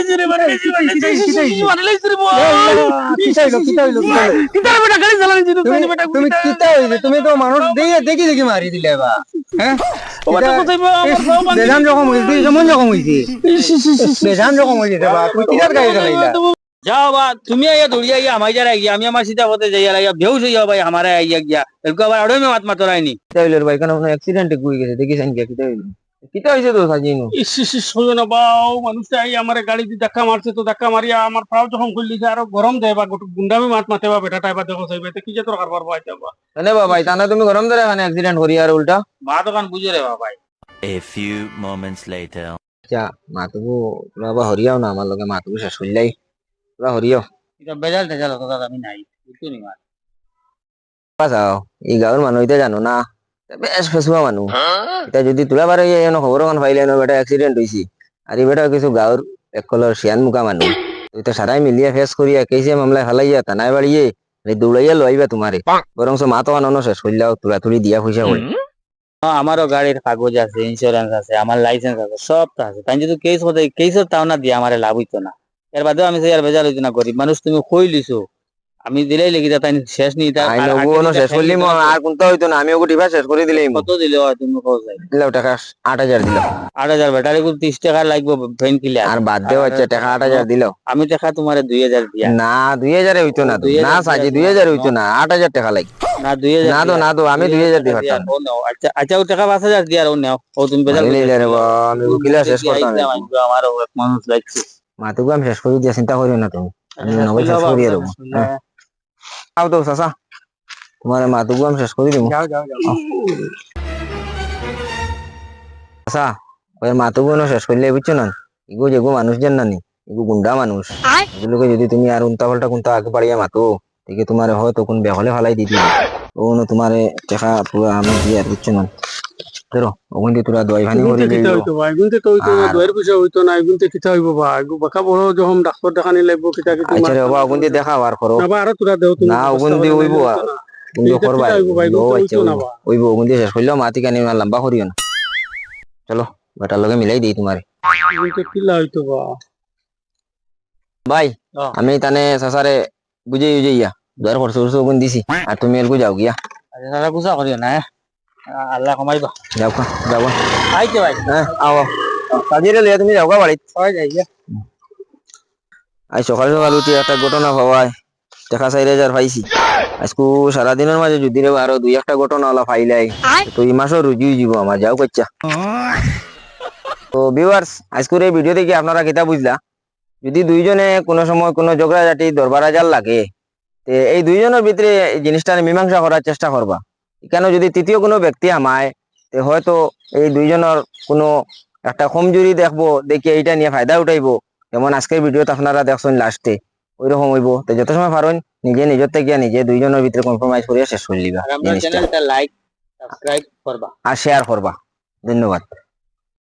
লাইছি রে বাড়ি লাইছি বাড়ি লাইছি রে কিতা বেটা গাড়ি চালাইছি তুমি বেটা তুমি কিতা হইছে তুমি তো মানুষ দেখি দেখি মারি দিলে বা হ্যাঁ ও বেটা কোথায় আমার বেজান রকম হইছে যেমন রকম হইছে বেজান রকম হইছে বা তুমি কিতার গাড়ি চালাইলা যাও বা তুমি আইয়া দৌড়িয়া আইয়া আমার যারা গিয়া আমি আমার সিধা পথে যাইয়া লাগিয়া বেহুশ হইয়া ভাই আমার আইয়া গিয়া এরকম আবার আড়াই মাত মাতরাইনি কিতা হইলো ভাই কোন অ্যাক্সিডেন্ট হই গেছে দেখিছেন কি কিতা হইলো কিতা হইছে তো সাজিনু শুনো না বাও মানুষটা এই আমার গাড়ি দিয়ে ধাক্কা মারছে তো ধাক্কা মারিয়া আমার পাও যখন খুললিছে আরো গরম দেয় বা গুন্ডামি মাত মাতে বা বেটা টাইবা দেখো চাইবে কি যে তোর কারবার পাইতে বা এনে বা ভাই তানা তুমি গরম ধরে এখানে অ্যাক্সিডেন্ট করি আর উল্টা মা দোকান বুঝে রে ভাই A few moments later. আচ্ছা মাতুবু তোরা বা হরিয়াও না আমার লগে মাতুবু শেষ হইলাই তোরা হরিয়াও এটা বেজাল টেজাল কথা আমি নাই বুঝছো নি মা পাসাও এই গাঁৱৰ মানুহ এতিয়া জানো না বেশ ফেসুয়া মানুহ এতিয়া যদি তোলা বারে এনে খবর এখন পাইলে না বেটা অ্যাক্সিডেন্ট হইছি আর এই বেটা কিছু গাঁৱৰ এককলৰ শিয়ান মুকা মানুহ তো সারাই মিলিয়া ফেস করিয়া কেসে মামলা ফেলাইয়া থানায় বাড়িয়ে দৌড়াইয়া লইবা তোমারে বরং মা তো আনো শেষ করলাও তোলা তুলি দিয়া পয়সা হই আমারও গাড়ির কাগজ আছে ইন্স্যুরেন্স আছে আমার লাইসেন্স আছে সব তো আছে তাই যদি কেস হতে কেসের তাও না দিয়ে আমার লাভ হইতো না এর বাদেও আমি সেই আর বেজাল হইতো না গরিব মানুষ তুমি কই লিছো আমি দিলেই লেগে তাই শেষ নি আই নগো শেষ করলি আর কোনটা হইতো না আমি ওকে টিভা শেষ করে দিলেই কত দিলে হয় তুমি কও যাই দিলাও টাকা 8000 দিলাও 8000 ব্যাটারি কো 30 টাকা লাগবে ফেন ক্লিয়ার আর বাদ দেও আচ্ছা টাকা 8000 দিলাও আমি টাকা তোমারে 2000 দিয়া না 2000 এ হইতো না তো। না সাজি 2000 হইতো না 8000 টাকা লাগবে না 2000 না তো আমি 2000 দিবা ও নাও আচ্ছা আচ্ছা ও টাকা 5000 দিয়া ও নাও ও তুমি বেজাল নিলে রে বা আমি উকিলা শেষ করতাম আমার এক মানুষ লাগছে মাতুকু আমি শেষ করে দিয়া চিন্তা করিও না তুমি আমি নবে শেষ করিয়া দেবো আও তো চাচা তোমার মাতুকু আমি শেষ করে দিব যাও যাও যাও চাচা ওই মাতুকু শেষ করলে বুঝছো না এগো যেগো মানুষ জান না নি এগো গুন্ডা মানুষ এগুলোকে যদি তুমি আর উল্টা পাল্টা কোনটা আগে বাড়িয়া মাতো দেখে তোমার হয়তো কোন বেহলে ফালাই দিবি ও না তোমার টাকা পুরো আমি দিয়ে আর বুঝছো না ধরো ওখান দিয়ে তোরা দই ভানি করে কিতা হইতো ভাই গুনতে তো হইতো না দয়ের পয়সা হইতো না গুনতে কিতা হইব ভাই বাকা বড় যখন ডাক্তার দেখানি লাগবো কিতা কি আচ্ছা রে বাবা ওখান দিয়ে দেখা আর করো না আর তোরা দেও তুমি না ওখান দিয়ে হইব কিন্তু করবা ও আচ্ছা হইব ওখান দিয়ে শেষ করলেও মাটি কানি লম্বা করিও না চলো বেটার লগে মিলাই দিই তোমারে গুনতে কিলা হইতো বা ভাই আমি তানে সাসারে বুঝে ইয়া দর খরচ খরচ ওখান দিছি আর তুমি এলকু যাও গিয়া আচ্ছা দাদা গুছা করিও না আল্লাহ কমাইবা যাও যাও আইতে ভাই হ্যাঁ আও কাজিরে লিয়া তুমি যাও বাড়ি হয় যাই গিয়া আজ সকাল সকাল উঠি একটা ঘটনা ভাবাই দেখা 4000 পাইছি আজকু সারাদিনের মাঝে যদি রে আরো দুই একটা ঘটনা হলা ফাইলাই তো এই মাসও রুজি যাব আমার যাও কচ্চা তো ভিউয়ার্স আজকের এই ভিডিও দেখে আপনারা কিতা বুঝলা যদি দুইজনে কোনো সময় কোনো ঝগড়াঝাটি দরবার আজাল লাগে তে এই দুইজনের ভিতরে এই জিনিসটা মীমাংসা করার চেষ্টা করবা এখানে যদি তৃতীয় কোনো ব্যক্তি আমায় তে হয়তো এই দুইজনের কোনো একটা কমজোরি দেখবো দেখি এইটা নিয়ে ফায়দা উঠাইবো যেমন আজকের ভিডিওতে আপনারা দেখছেন লাস্টে ওইরকম হইব তো যত সময় পারেন নিজে নিজের থেকে নিজে দুইজনের ভিতরে কম্প্রোমাইজ করিয়া শেষ করে লিবা আর আপনার চ্যানেলটা লাইক সাবস্ক্রাইব করবা আর শেয়ার করবা ধন্যবাদ।